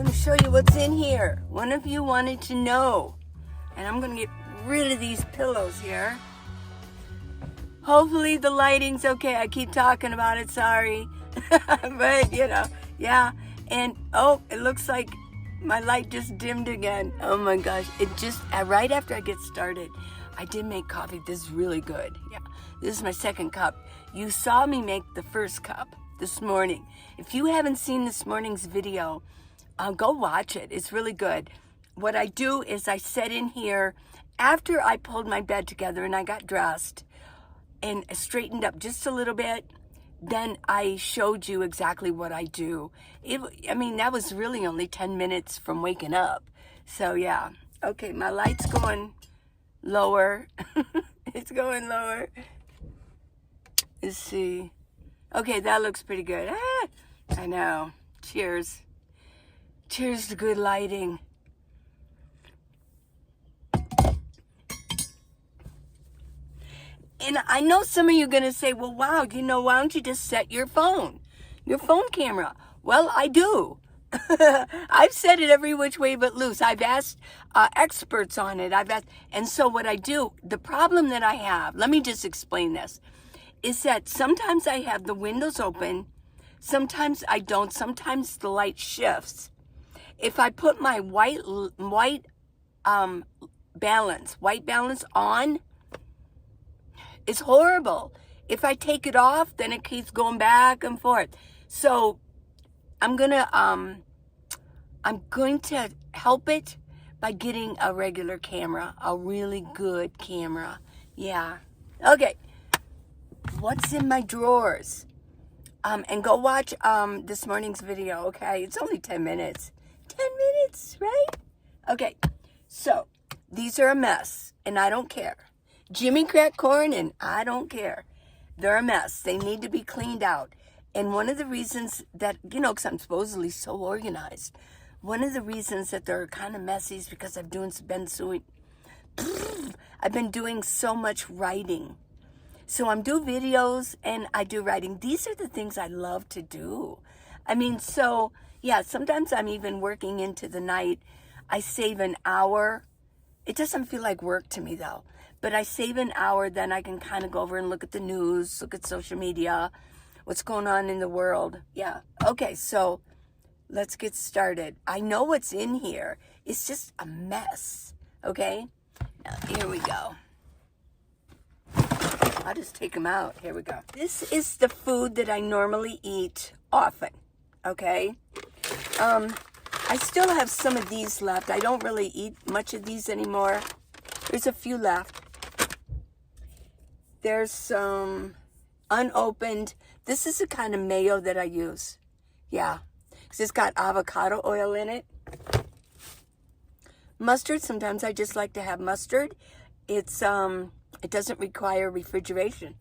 going to show you what's in here. One of you wanted to know. And I'm going to get rid of these pillows here. Hopefully the lighting's okay. I keep talking about it, sorry. But, you know, yeah. And, oh, it looks like my light just dimmed again. Oh my gosh. It just, right after I get started, I did make coffee. This is really good. Yeah. This is my second cup. You saw me make the first cup this morning. If you haven't seen this morning's video, go watch it. It's really good. What I do is I sit in here after I pulled my bed together and I got dressed and straightened up just a little bit. Then I showed you exactly what I do. I mean, that was really only 10 minutes from waking up. So yeah. Okay, my light's going lower. It's going lower. Let's see. Okay, that looks pretty good. Ah, I know. Cheers. Cheers to good lighting. And I know some of you are going to say, well, wow, you know, why don't you just set your phone camera? Well, I do. I've set it every which way but loose. I've asked experts on it. And so what I do, the problem that I have, let me just explain this, is that sometimes I have the windows open, sometimes I don't, sometimes the light shifts. If I put my white balance on, it's horrible. If I take it off, then it keeps going back and forth. So I'm going to help it by getting a regular camera, a really good camera. Yeah. Okay. What's in my drawers? And go watch this morning's video, okay? It's only 10 minutes. 10 minutes, right? Okay. So these are a mess, and I don't care. Jimmy cracked corn, and I don't care. They're a mess. They need to be cleaned out. And one of the reasons that, you know, because I'm supposedly so organized, one of the reasons that they're kind of messy is because I've been doing so much writing. So I'm doing videos and I do writing. These are the things I love to do. I mean, so yeah, sometimes I'm even working into the night. I save an hour. It doesn't feel like work to me though. But I save an hour, then I can kind of go over and look at the news, look at social media, what's going on in the world. Yeah. Okay, so let's get started. I know what's in here. It's just a mess. Okay? Now, here we go. I'll just take them out. Here we go. This is the food that I normally eat often. Okay? I still have some of these left. I don't really eat much of these anymore. There's a few left. There's some unopened. This is the kind of mayo that I use. Yeah. Because it's got avocado oil in it. Mustard. Sometimes I just like to have mustard. It doesn't require refrigeration.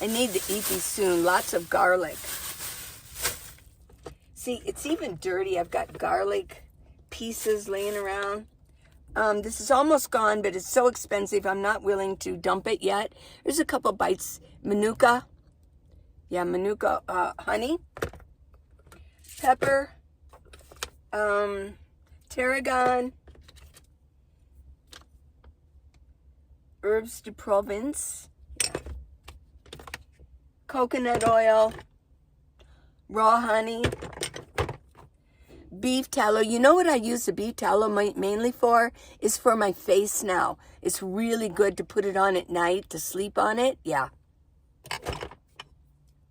I need to eat these soon. Lots of garlic. See, it's even dirty. I've got garlic pieces laying around. This is almost gone, but it's so expensive, I'm not willing to dump it yet. There's a couple bites. Manuka. Yeah, Manuka honey. Pepper. Tarragon. Herbs de Provence. Yeah. Coconut oil. Raw honey. Beef tallow. You know what I use the beef tallow mainly for? Is for my face now. It's really good to put it on at night, to sleep on it. Yeah.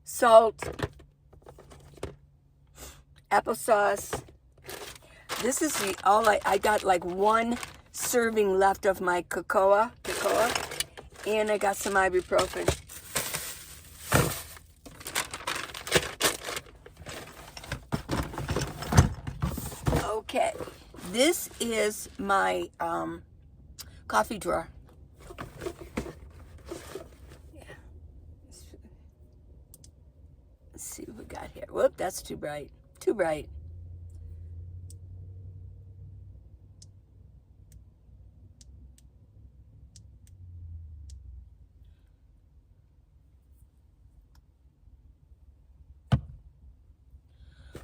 Salt. Applesauce. This is all I got like one serving left of my cocoa. And I got some ibuprofen. Okay, this is my coffee drawer. Yeah. Let's see what we got here. Whoop, that's too bright. Too bright.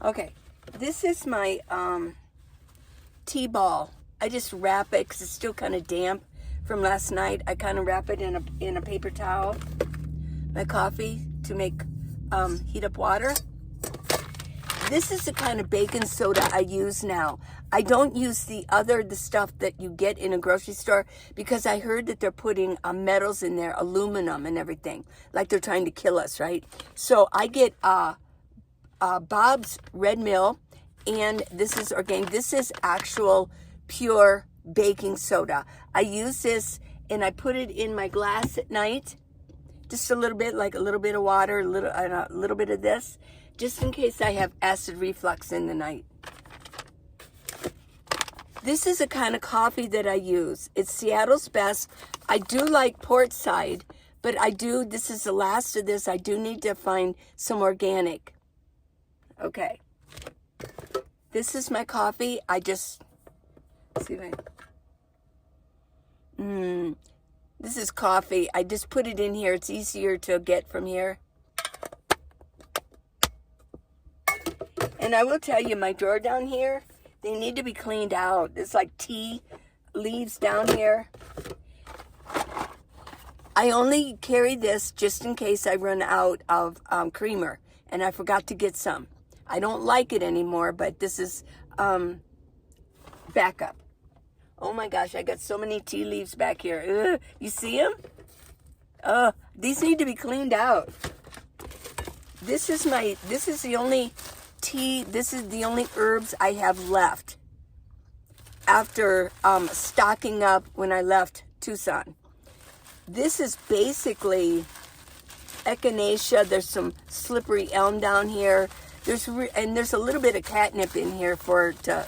Okay, this is my tea ball. I just wrap it because it's still kind of damp from last night. I kind of wrap it in a paper towel. My coffee to make heat up water. This is the kind of baking soda I use now. I don't use the stuff that you get in a grocery store because I heard that they're putting metals in there, aluminum and everything, like they're trying to kill us, right? So I get Bob's Red Mill, and this is organic. This is actual pure baking soda. I use this and I put it in my glass at night, just a little bit, like a little bit of water, a little bit of this, just in case I have acid reflux in the night. This is a kind of coffee that I use. It's Seattle's Best. I do like Portside, but this is the last of this. I do need to find some organic. Okay. This is my coffee. I just, see if I, this is coffee. I just put it in here. It's easier to get from here. And I will tell you, my drawer down here, they need to be cleaned out. It's like tea leaves down here. I only carry this just in case I run out of creamer, and I forgot to get some. I don't like it anymore, but this is backup. Oh my gosh, I got so many tea leaves back here. Ugh, you see them? These need to be cleaned out. This is the only tea, this is the only herbs I have left after stocking up when I left Tucson. This is basically echinacea. There's some slippery elm down here. There's a little bit of catnip in here to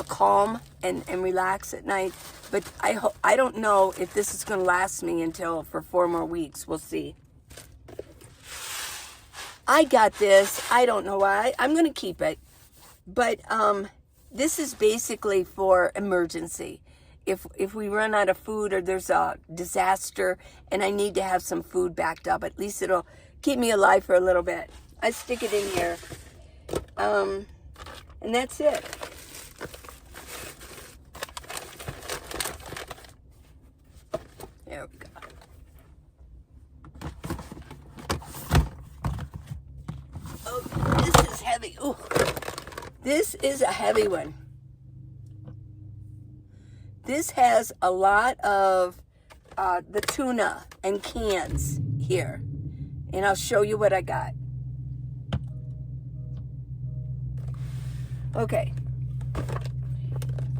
calm and relax at night. But I don't know if this is going to last me for 4 more weeks. We'll see. I got this. I don't know why. I'm going to keep it. But this is basically for emergency. If we run out of food or there's a disaster and I need to have some food backed up, at least it'll keep me alive for a little bit. I stick it in here. And that's it. There we go. Oh, this is heavy. Ooh, this is a heavy one. This has a lot of the tuna and cans here. And I'll show you what I got. Okay.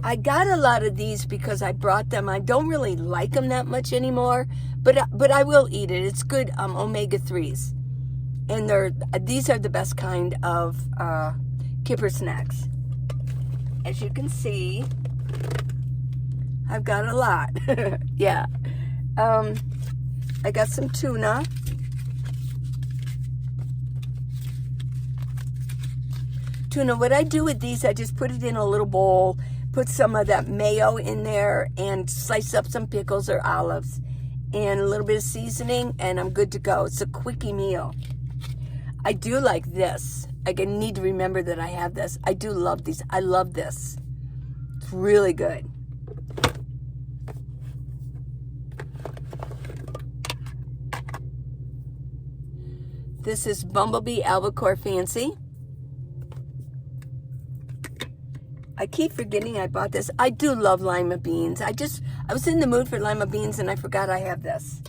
I got a lot of these because I brought them. I don't really like them that much anymore, but I will eat it. It's good omega-3s. And these are the best kind of kipper snacks. As you can see, I've got a lot. Yeah. I got some tuna. What I do with these, I just put it in a little bowl, put some of that mayo in there, and slice up some pickles or olives, and a little bit of seasoning, and I'm good to go. It's a quickie meal. I do like this. I need to remember that I have this. I do love these. I love this. It's really good. This is Bumblebee Albacore Fancy. I keep forgetting I bought this. I do love lima beans. I was in the mood for lima beans and I forgot I have this.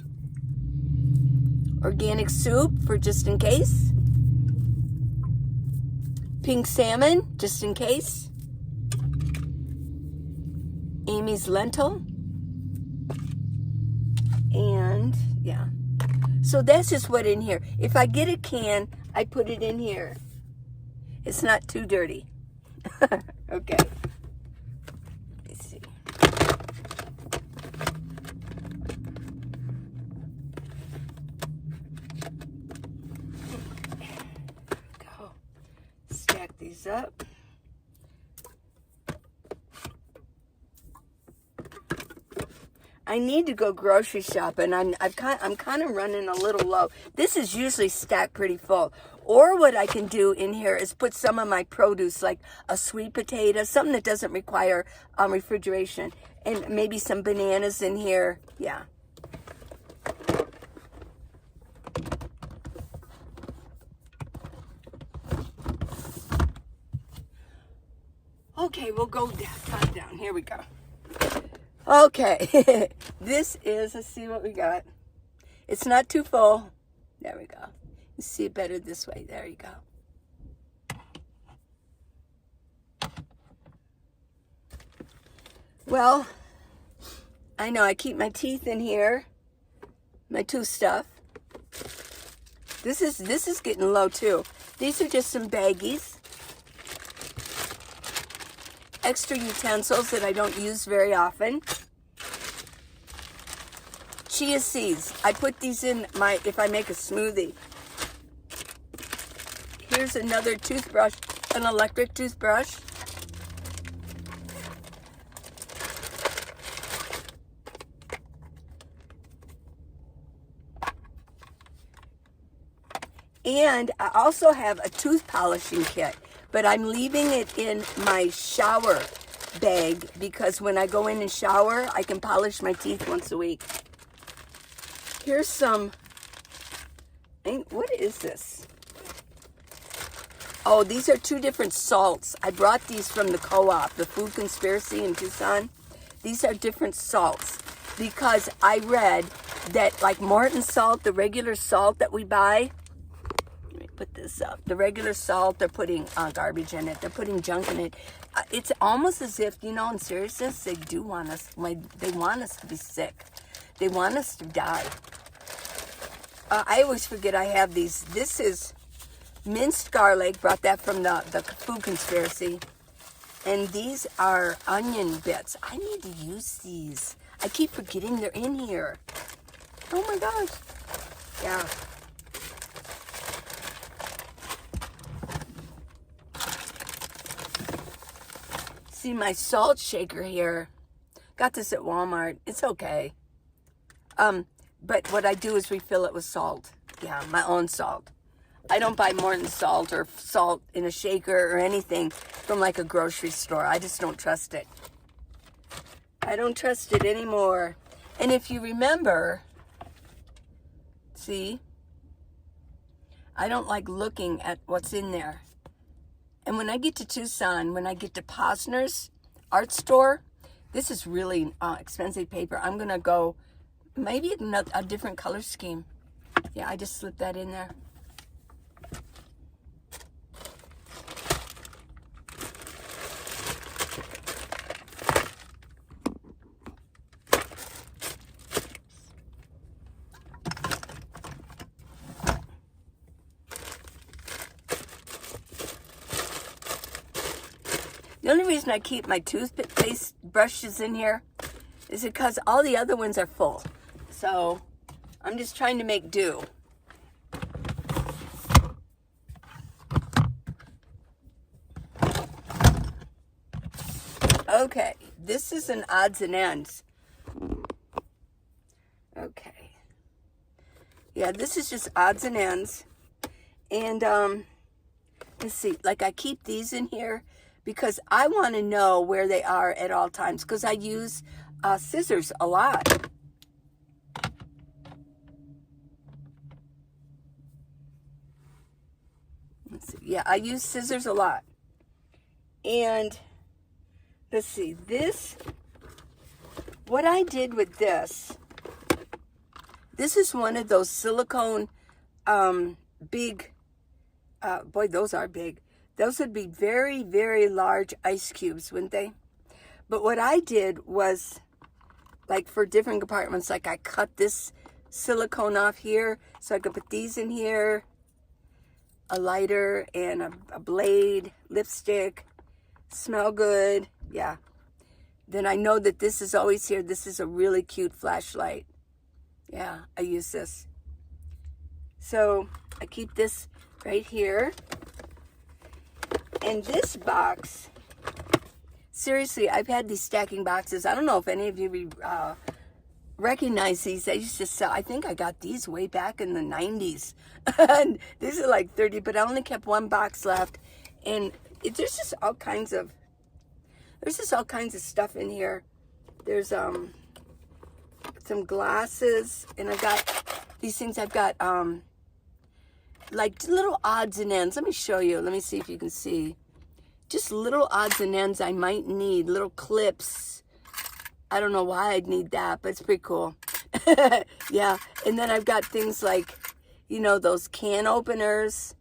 Organic soup for just in case. Pink salmon, just in case. Amy's lentil. And yeah. So that's just what in here. If I get a can, I put it in here. It's not too dirty. Okay. Let's see. Go. Stack these up. I need to go grocery shopping. I'm kind of running a little low. This is usually stacked pretty full. Or what I can do in here is put some of my produce, like a sweet potato, something that doesn't require refrigeration. And maybe some bananas in here. Yeah. Okay, we'll go down. Here we go. Okay. This is, let's see what we got. It's not too full. There we go. You see it better this way. There you go. Well, I know I keep my teeth in here, my tooth stuff. This is getting low too. These are just some baggies, extra utensils that I don't use very often. Chia seeds. I put these in if I make a smoothie. Here's another toothbrush, an electric toothbrush. And I also have a tooth polishing kit, but I'm leaving it in my shower bag because when I go in and shower, I can polish my teeth once a week. Here's some, what is this? Oh, these are 2 different salts. I brought these from the co-op, the Food Conspiracy in Tucson. These are different salts because I read that like Morton salt, the regular salt that we buy, let me put this up. The regular salt, they're putting garbage in it. They're putting junk in it. It's almost as if, you know, in seriousness, they do want us, they want us to be sick. They want us to die. I always forget I have these. This is minced garlic, brought that from the Food Conspiracy. And these are onion bits. I need to use these. I keep forgetting they're in here. Oh my gosh. Yeah. See my salt shaker here. Got this at Walmart. It's okay. But what I do is refill it with salt. Yeah, my own salt. I don't buy Morton salt or salt in a shaker or anything from like a grocery store. I just don't trust it. I don't trust it anymore. And if you remember, see, I don't like looking at what's in there. And when I get to Tucson, when I get to Posner's art store, this is really expensive paper. I'm going to go maybe a different color scheme. Yeah, I just slipped that in there. The only reason I keep my toothpaste brushes in here is because all the other ones are full. So I'm just trying to make do. Okay, this is an odds and ends. Okay. Yeah, this is just odds and ends. And let's see, like I keep these in here because I want to know where they are at all times because I use scissors a lot. Let's see. Yeah, I use scissors a lot. And let's see, this, what I did with this is one of those silicone big, boy, those are big. Those would be very, very large ice cubes, wouldn't they? But what I did was, like for different compartments, like I cut this silicone off here so I could put these in here, a lighter and a blade, lipstick, smell good, yeah. Then I know that this is always here. This is a really cute flashlight. Yeah, I use this. So I keep this right here. And this box, seriously, I've had these stacking boxes. I don't know if any of you recognize these. I used to sell, I think I got these way back in the 90s. And these are like 30, but I only kept one box left. And there's just all kinds of stuff in here. There's some glasses, and I got these things. I've got like little odds and ends. Let me show you. Let me see if you can see. Just little odds and ends I might need. Little clips. I don't know why I'd need that, but it's pretty cool. Yeah. And then I've got things like, you know, those can openers.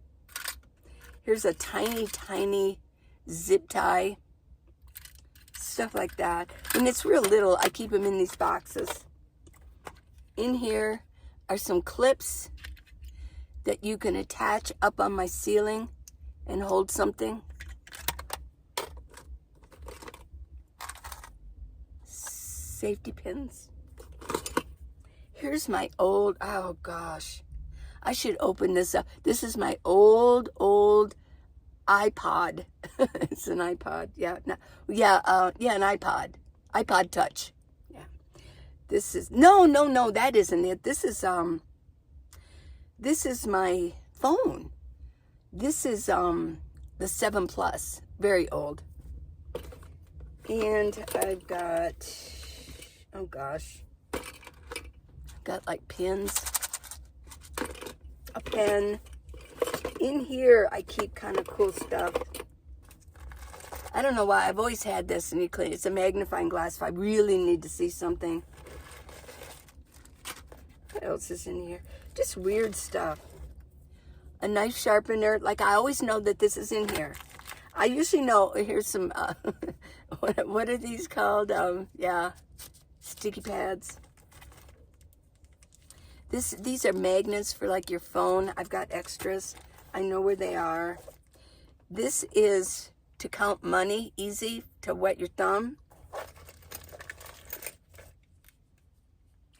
Here's a tiny, tiny zip tie. Stuff like that. And it's real little. I keep them in these boxes. In here are some clips that you can attach up on my ceiling and hold something. Safety pins. Here's my old, oh gosh, I should open this up. This is my old iPod. It's an iPod. Yeah, no, yeah, an iPod Touch. Yeah. This is no, that isn't it. This is my phone. This is the 7 Plus, very old. And I've got, oh gosh, got like pins, a pen. In here, I keep kind of cool stuff. I don't know why. I've always had this, and it's a magnifying glass if I really need to see something. What else is in here? Just weird stuff. A knife sharpener. Like, I always know that this is in here. I usually know. Here's some, what are these called? Yeah, sticky pads. These are magnets for like your phone. I've got extras. I know where they are. This is to count money, easy to wet your thumb.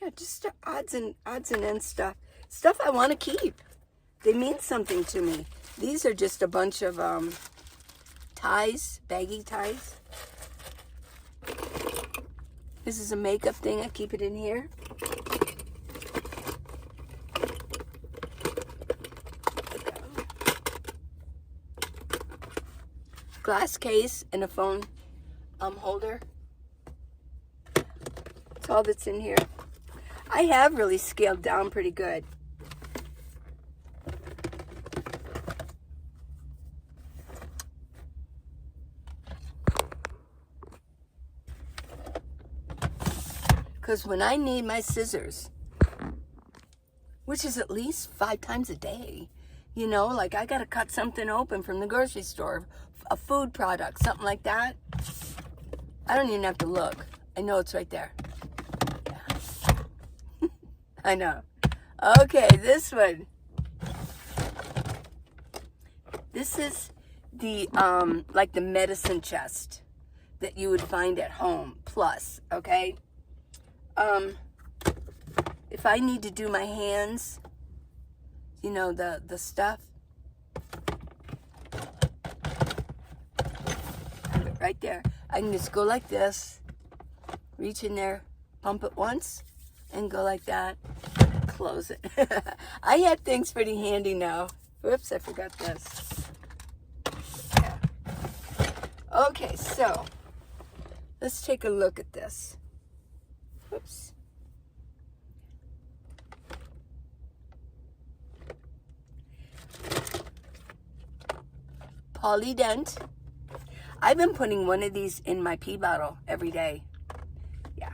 Yeah, just odds and ends stuff. Stuff I want to keep. They mean something to me. These are just a bunch of ties, baggy ties. This is a makeup thing. I keep it in here. Glass case and a phone holder. That's all that's in here. I have really scaled down pretty good. Because when I need my scissors, which is at least 5 times a day, you know, like I got to cut something open from the grocery store, a food product, something like that. I don't even have to look. I know it's right there. Yeah. I know. Okay, this one. This is the, like the medicine chest that you would find at home, plus, okay? If I need to do my hands, you know, the stuff, right there. I can just go like this, reach in there, pump it once, and go like that, close it. I have things pretty handy now. Whoops, I forgot this. Yeah. Okay, so let's take a look at this. Whoops. Polydent. I've been putting one of these in my pee bottle every day. Yeah.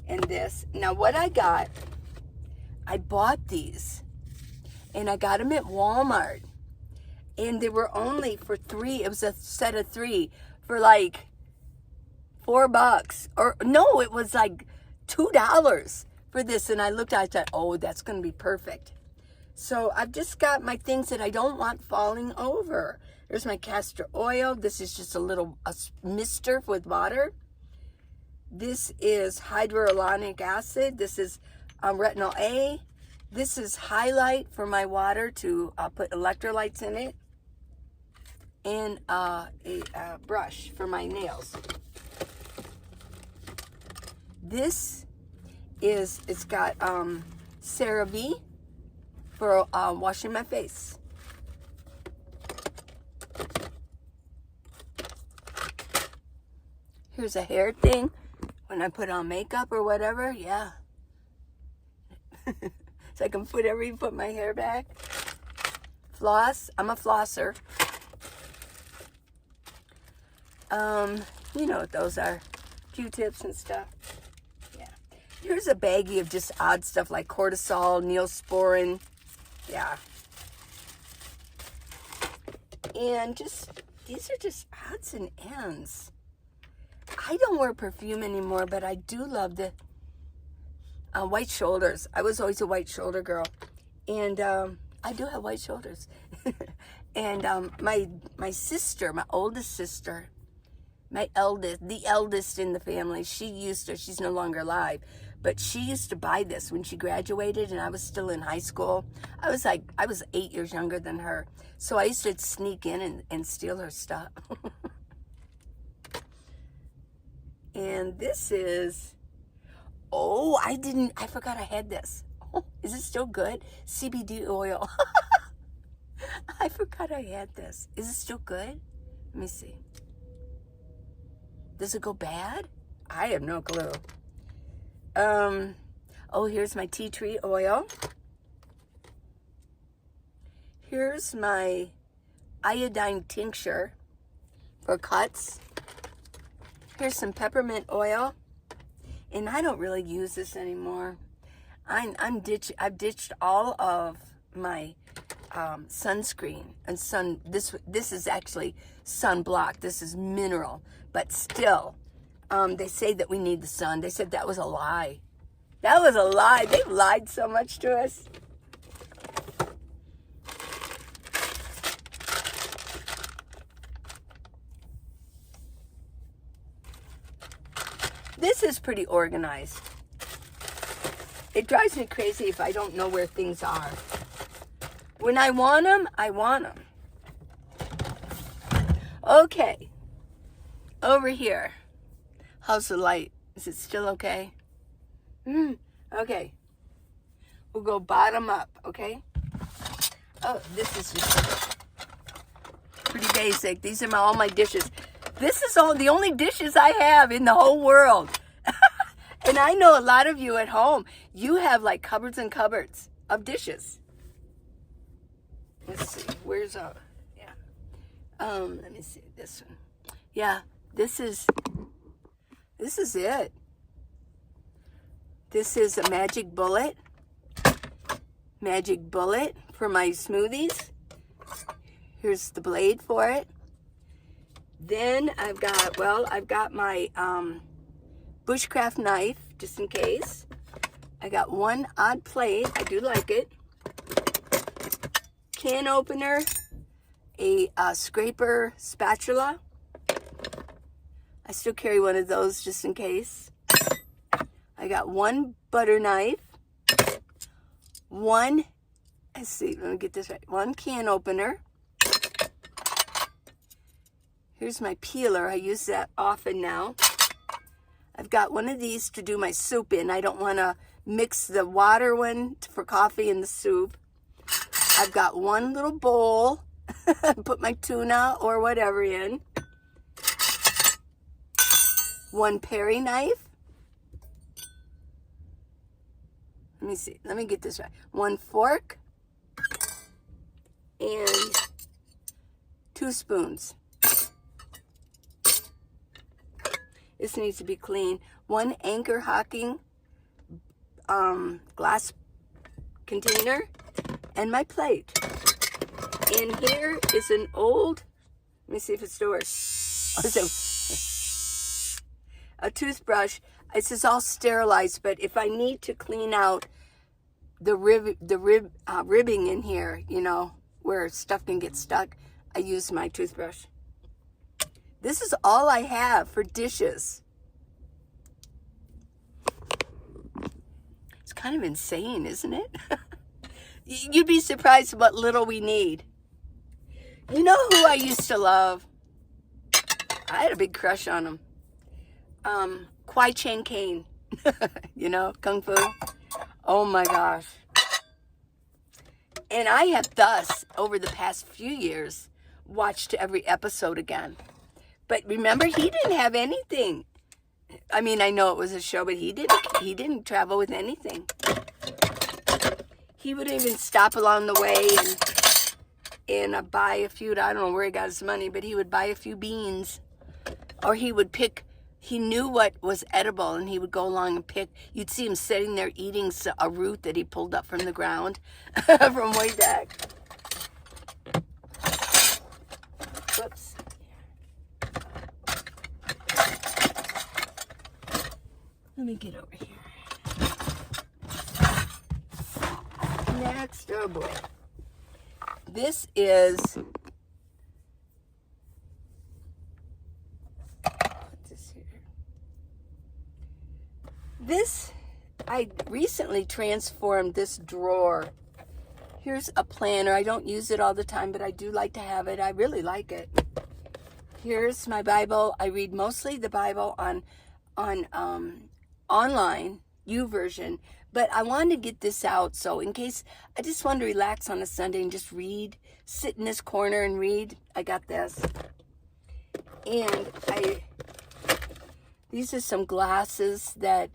And this. Now what I got, I bought these. And I got them at Walmart. And they were only for 3. It was a set of 3 for like $4. Or no, it was like $2 for this. And I looked at it, I thought, oh, that's going to be perfect. So I've just got my things that I don't want falling over. There's my castor oil. This is just a mister with water. This is hyaluronic acid. This is retinol A. This is highlight for my water to put electrolytes in it. And a brush for my nails. This is, it's got CeraVe for washing my face. Here's a hair thing when I put on makeup or whatever. Yeah. So I can put my hair back. Floss. I'm a flosser. You know what those are. Q-tips and stuff. Yeah. Here's a baggie of just odd stuff like cortisol, Neosporin. Yeah. And just, these are just odds and ends. I don't wear perfume anymore, but I do love the white shoulders. I was always a white shoulder girl. And I do have white shoulders. And my sister, my oldest sister, the eldest in the family, she's no longer alive, but she used to buy this when she graduated and I was still in high school. I was 8 years younger than her. So I used to sneak in and steal her stuff. And this is, I forgot I had this. Oh, is it still good? CBD oil. I forgot I had this. Is it still good? Let me see. Does it go bad? I have no clue. Here's my tea tree oil. Here's my iodine tincture for cuts. Here's some peppermint oil. And I don't really use this anymore. I've ditched all of my sunscreen and this is actually sunblock. This is mineral, but still, they say that we need the sun. They said that was a lie. That was a lie. They've lied so much to us. This is pretty organized. It drives me crazy if I don't know where things are. When I want them, I want them. Okay. Over here. How's the light? Is it still okay? Okay. We'll go bottom up, okay? Oh, this is just pretty basic. These are all my dishes. This is the only dishes I have in the whole world. And I know a lot of you at home, you have like cupboards and cupboards of dishes. Let's see, where's yeah. Let me see this one. Yeah, this is it. This is a magic bullet for my smoothies. Here's the blade for it. Then I've got my bushcraft knife, just in case. I got one odd plate. I do like it. Can opener, a scraper spatula. I still carry one of those just in case. I got one butter knife. Let me get this right. One can opener. Here's my peeler. I use that often now. I've got one of these to do my soup in. I don't want to mix the water one for coffee in the soup. I've got one little bowl. Put my tuna or whatever in. One paring knife. Let me see. Let me get this right. One fork. And 2 spoons. This needs to be clean. One Anchor Hocking glass container and my plate. And here is an old, let me see if it stores. A toothbrush. This is all sterilized, but if I need to clean out the ribbing in here, you know, where stuff can get stuck, I use my toothbrush. This is all I have for dishes. It's kind of insane, isn't it? You'd be surprised what little we need. You know who I used to love? I had a big crush on him. Kwai Chang Caine. You know, Kung Fu. Oh my gosh. And I have thus, over the past few years, watched every episode again. But remember, he didn't have anything. I mean, I know it was a show, but he didn't travel with anything. He would even stop along the way and buy a few, I don't know where he got his money, but he would buy a few beans. Or he would pick, he knew what was edible, and he would go along and pick. You'd see him sitting there eating a root that he pulled up from the ground from way back. Whoops. Let me get over here. Next, oh boy. This is, what's this here? This, I recently transformed this drawer. Here's a planner. I don't use it all the time, but I do like to have it. I really like it. Here's my Bible. I read mostly the Bible on online, YouVersion, but I wanted to get this out, so in case I just want to relax on a Sunday and just read, sit in this corner and read, I got this. And these are some glasses that,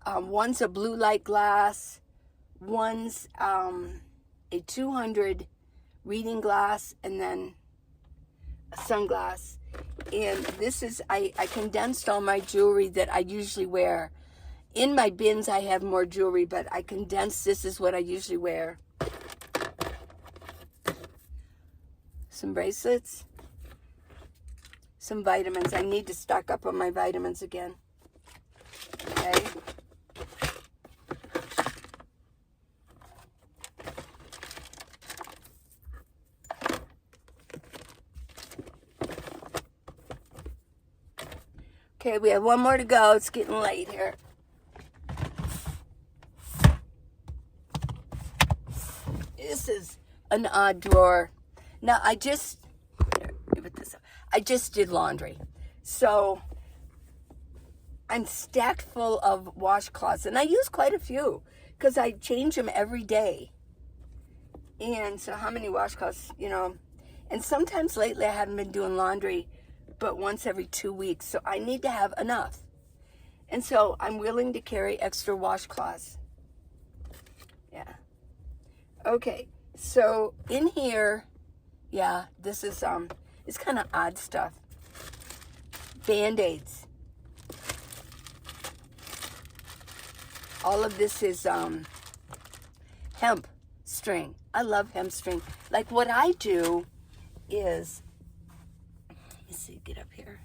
one's a blue light glass, one's a 200 reading glass, and then a sunglass. And this is, I condensed all my jewelry that I usually wear. In my bins, I have more jewelry, but I condensed, this is what I usually wear. Some bracelets. Some vitamins. I need to stock up on my vitamins again. Okay. Okay, we have one more to go. It's getting late here. This is an odd drawer. Now, I just did laundry. So, I'm stacked full of washcloths. And I use quite a few because I change them every day. And so, how many washcloths, you know. And sometimes lately I haven't been doing laundry but once every 2 weeks. So, I need to have enough. And so, I'm willing to carry extra washcloths. Yeah. Okay, so in here, yeah, this is, it's kind of odd stuff. Band-Aids. All of this is, hemp string. I love hemp string. Like what I do is, let me see, get up here.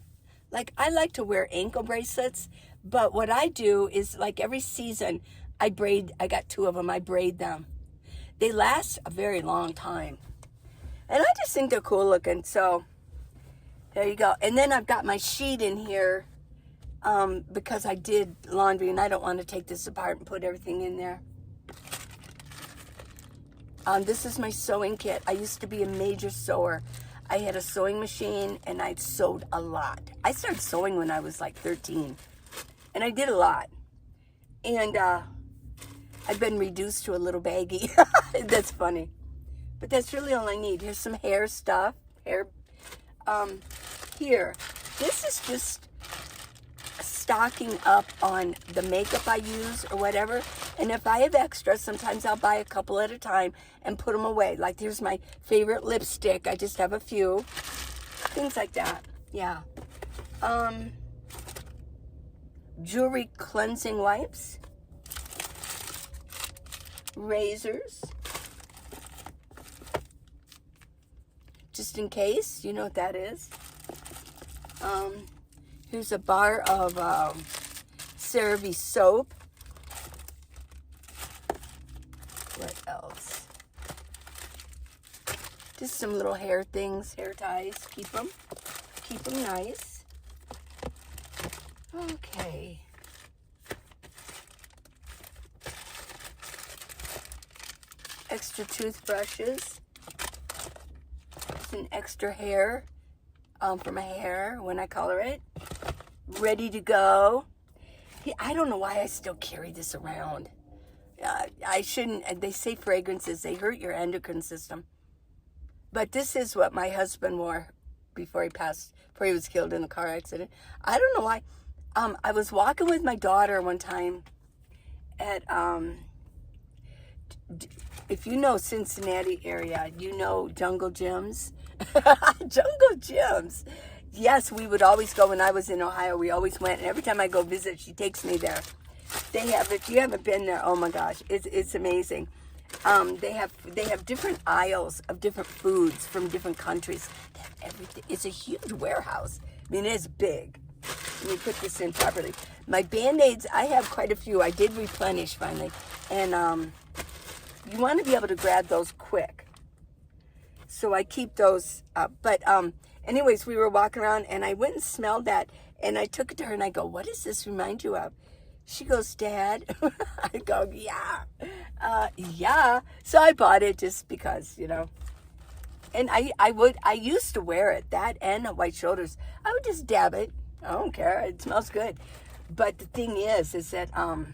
Like I like to wear ankle bracelets, but what I do is like every season, I got 2 of them, I braid them. They last a very long time. And I just think they're cool looking. So, there you go. And then I've got my sheet in here because I did laundry and I don't want to take this apart and put everything in there. This is my sewing kit. I used to be a major sewer. I had a sewing machine and I sewed a lot. I started sewing when I was like 13. And I did a lot. And I've been reduced to a little baggie. That's funny. But that's really all I need. Here's some hair stuff. Here. This is just stocking up on the makeup I use or whatever. And if I have extra, sometimes I'll buy a couple at a time and put them away. Like here's my favorite lipstick. I just have a few. Things like that. Yeah. Jewelry cleansing wipes. Razors, just in case, you know what that is. Here's a bar of CeraVe soap. What else? Just some little hair things, hair ties. Keep them nice. Okay. Extra toothbrushes, some extra hair for my hair when I color it, ready to go. I don't know why I still carry this around. I shouldn't. They say fragrances, they hurt your endocrine system. But this is what my husband wore before he was killed in a car accident. I don't know why. I was walking with my daughter one time at, if you know Cincinnati area, you know Jungle Gyms. Jungle Gyms. Yes, we would always go when I was in Ohio. We always went, and every time I go visit, she takes me there. They have, if you haven't been there, oh my gosh, it's amazing. They have different aisles of different foods from different countries. They have everything. It's a huge warehouse. I mean, it's big. Let me put this in properly. My Band-Aids, I have quite a few. I did replenish finally. And you want to be able to grab those quick. So I keep those up. But anyways, we were walking around, and I went and smelled that. And I took it to her, and I go, what does this remind you of? She goes, Dad. I go, yeah. Yeah. So I bought it just because, you know. And I used to wear it, that and the white shoulders. I would just dab it. I don't care. It smells good. But the thing is that I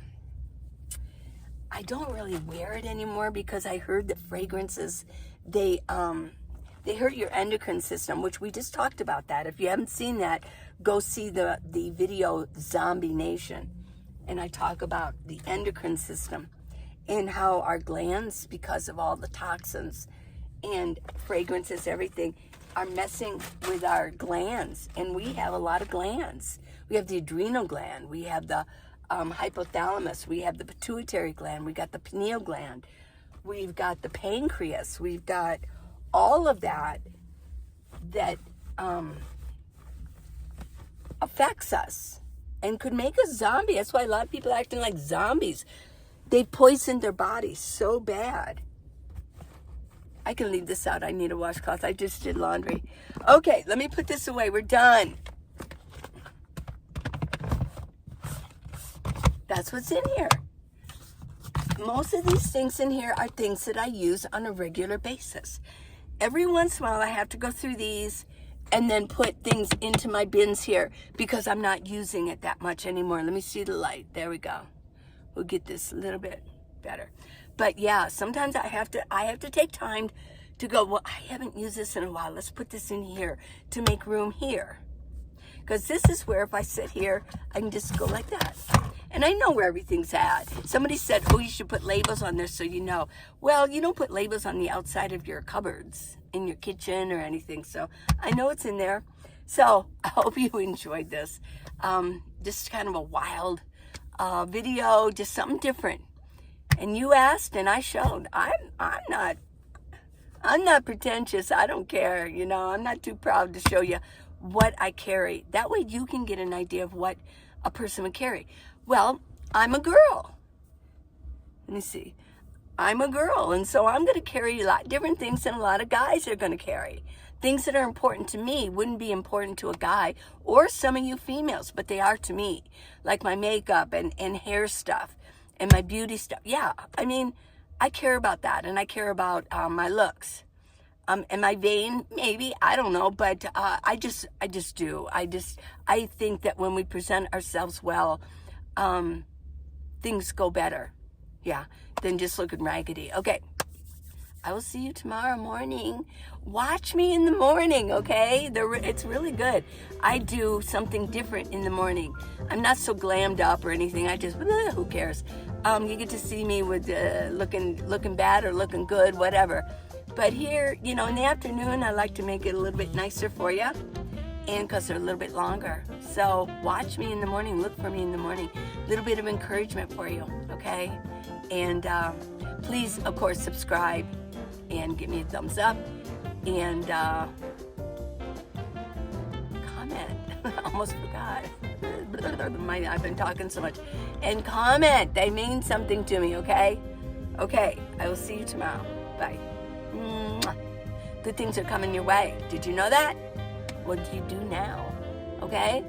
don't really wear it anymore because I heard that fragrances, they hurt your endocrine system, which we just talked about that. If you haven't seen that, go see the video Zombie Nation. And I talk about the endocrine system and how our glands, because of all the toxins and fragrances, everything, are messing with our glands. And we have a lot of glands. We have the adrenal gland. We have the hypothalamus. We have the pituitary gland. We got the pineal gland. We've got the pancreas. We've got all of that affects us and could make us zombie. That's why a lot of people are acting like zombies. They poisoned their bodies so bad. I can leave this out. I need a washcloth. I just did laundry. Okay, let me put this away. We're done. That's what's in here. Most of these things in here are things that I use on a regular basis. Every once in a while, I have to go through these and then put things into my bins here because I'm not using it that much anymore. Let me see the light. There we go. We'll get this a little bit better. But yeah, sometimes I have to take time to go, well, I haven't used this in a while. Let's put this in here to make room here. Because this is where if I sit here, I can just go like that. And I know where everything's at. Somebody said, oh, you should put labels on there so you know. Well, you don't put labels on the outside of your cupboards in your kitchen or anything. So I know it's in there. So I hope you enjoyed this. Just kind of a wild video, just something different. And you asked and I showed. I'm not pretentious. I don't care. You know, I'm not too proud to show you what I carry. That way you can get an idea of what a person would carry. Well, I'm a girl. Let me see. I'm a girl, and so I'm going to carry a lot different things than a lot of guys are going to carry. Things that are important to me wouldn't be important to a guy or some of you females, but they are to me. Like my makeup and hair stuff and my beauty stuff. Yeah, I mean, I care about that, and I care about my looks. Am I vain? Maybe. I don't know, but I just do. I think that when we present ourselves well, things go better. Yeah, than just looking raggedy. Okay, I will see you tomorrow morning. Watch me in the morning, okay? It's really good. I do something different in the morning. I'm not so glammed up or anything. I just, who cares? You get to see me with looking bad or looking good, whatever. But here, you know, in the afternoon, I like to make it a little bit nicer for you, and because they're a little bit longer. So watch me in the morning. Look for me in the morning. A little bit of encouragement for you, okay? And please, of course, subscribe and give me a thumbs up and comment. Almost forgot. I've been talking so much. And comment. They mean something to me, okay? Okay, I will see you tomorrow. Bye. Good things are coming your way. Did you know that? What do you do now? Okay?